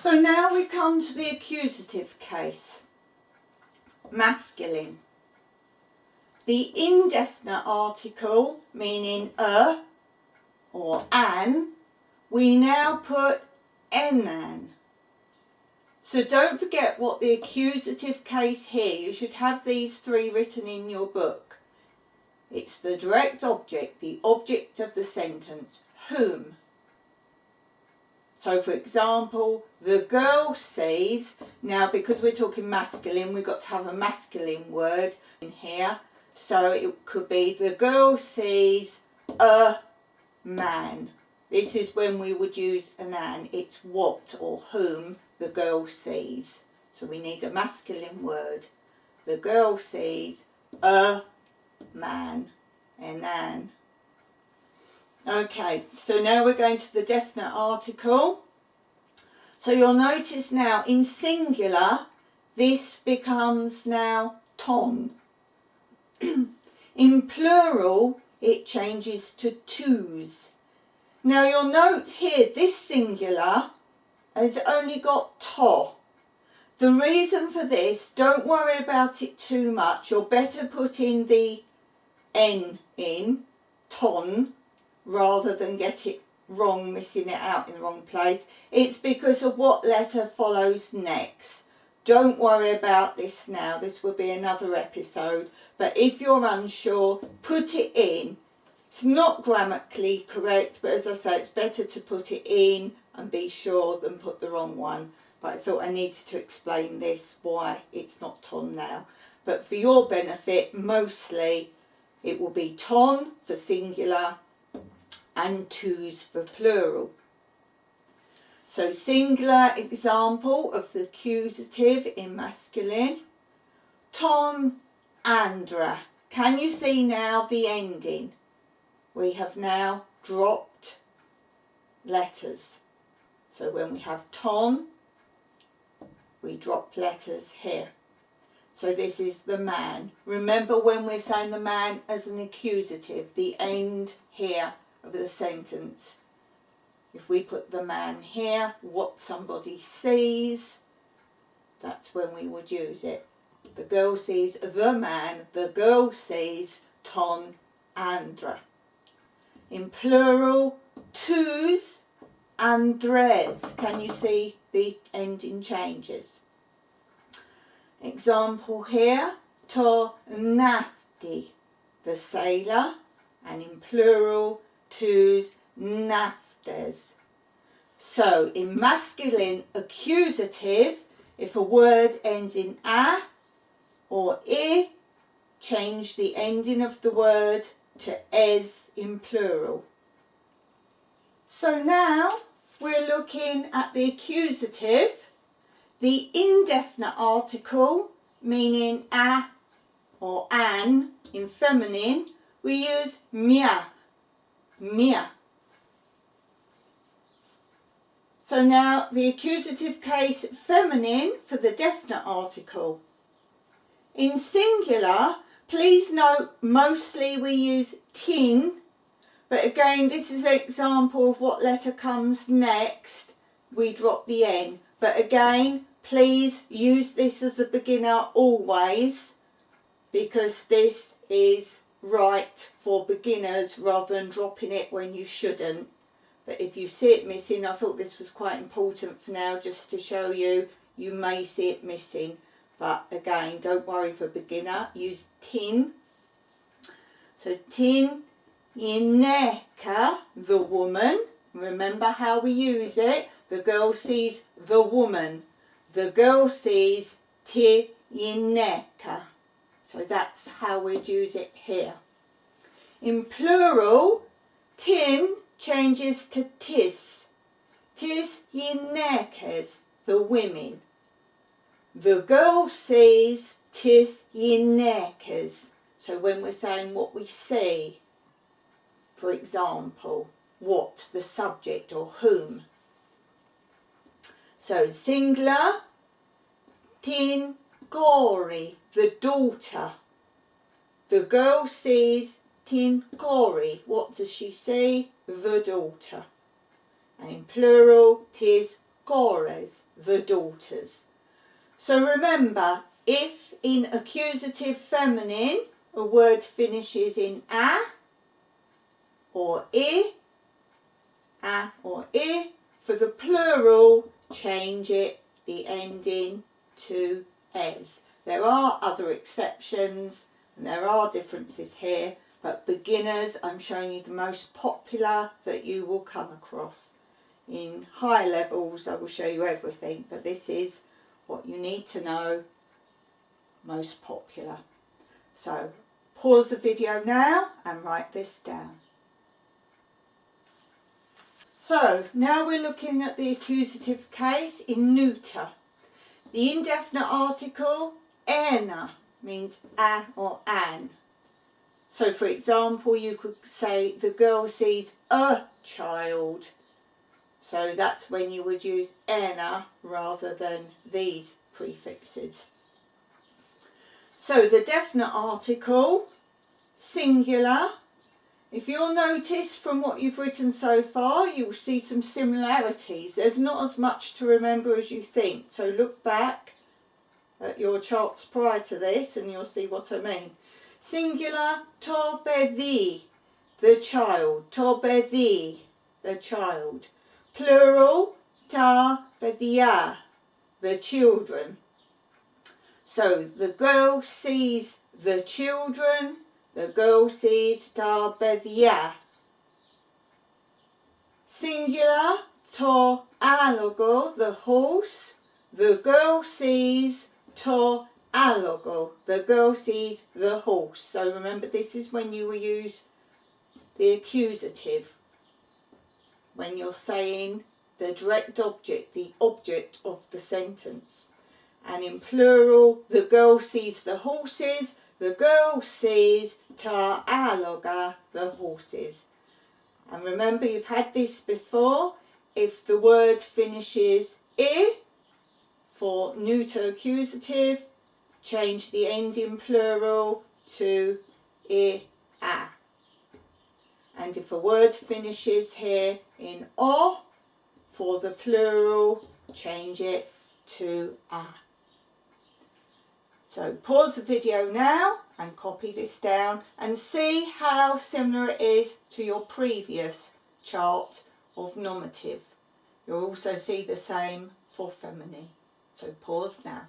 So now we come to the accusative case. Masculine. The indefinite article, meaning a or an, we now put enan. So don't forget what the accusative case here, you should have these three written in your book. It's the direct object, the object of the sentence, whom. So for example, the girl sees, now because we're talking masculine, we've got to have a masculine word in here. So it could be the girl sees a man. This is when we would use an an. It's what or whom the girl sees. So we need a masculine word. The girl sees a man, an an. Okay, so now we're going to the definite article. So you'll notice now in singular, this becomes now ton. In plural, it changes to twos. Now you'll note here, this singular has only got to. The reason for this, don't worry about it too much. You're better put in the n in, ton, rather than get it wrong, missing it out in the wrong place. It's because of what letter follows next. Don't worry about this now, this will be another episode, but if you're unsure, put it in. It's not grammatically correct, but as I say, it's better to put it in and be sure than put the wrong one. But I thought I needed to explain this, why it's not ton now. But for your benefit, mostly it will be ton for singular and twos for plural. So singular example of the accusative in masculine, ton andra. Can you see now the ending? We have now dropped letters. So when we have ton, we drop letters here. So this is the man. Remember when we're saying the man as an accusative, the end here of the sentence. If we put the man here, what somebody sees, that's when we would use it. The girl sees the man, the girl sees ton andra. In plural, twos, andres. Can you see the ending changes? Example here, to nafti, the sailor, and in plural, twos, naftes. So in masculine accusative, if a word ends in a or I, change the ending of the word to es in plural. So now we're looking at the accusative, the indefinite article, meaning a or an in feminine, we use mia, mia. So now the accusative case feminine for the definite article. In singular, please note mostly we use tin, but again this is an example of what letter comes next. We drop the n, but again please use this as a beginner always, because this is right for beginners rather than dropping it when you shouldn't. But if you see it missing, I thought this was quite important for now, just to show you, you may see it missing. But again, don't worry for beginner, use tin. So tin, ineka, the woman. Remember how we use it. The girl sees the woman. The girl sees ti ineka. So that's how we'd use it here. In plural, tin changes to tis. Tis inekes, the women. The girl sees tis inekes. So when we're saying what we see, for example, what, the subject or whom. So singular, tin gori, the daughter. The girl sees tin gori. What does she see? The daughter. And in plural, tis daughters, the daughters. So remember, if in accusative feminine a word finishes in a or I, or I, for the plural, change it, the ending, to es. There are other exceptions and there are differences here, but beginners, I'm showing you the most popular that you will come across. In high levels, I will show you everything, but this is what you need to know, most popular. So pause the video now and write this down. So now we're looking at the accusative case in neuter. The indefinite article ena means a or an. So for example, you could say the girl sees a child. So that's when you would use ena rather than these prefixes. So the definite article, singular. If you'll notice from what you've written so far, you will see some similarities. There's not as much to remember as you think. So look back at your charts prior to this and you'll see what I mean. Singular, to παιδί, the child. To παιδί, the child. Plural, ta παιδιά, the children. So the girl sees the children. The girl sees τα παιδιά. Singular, το άλογο, the horse. The girl sees το άλογο. The girl sees the horse. So remember, this is when you will use the accusative. When you're saying the direct object, the object of the sentence. And in plural, the girl sees the horses. The girl sees τα άλογα, the horses. And remember, you've had this before. If the word finishes I for neuter accusative, change the end in plural to I, a. And if a word finishes here in o for the plural, change it to a. So pause the video now and copy this down and see how similar it is to your previous chart of nominative. You'll also see the same for feminine. So pause now.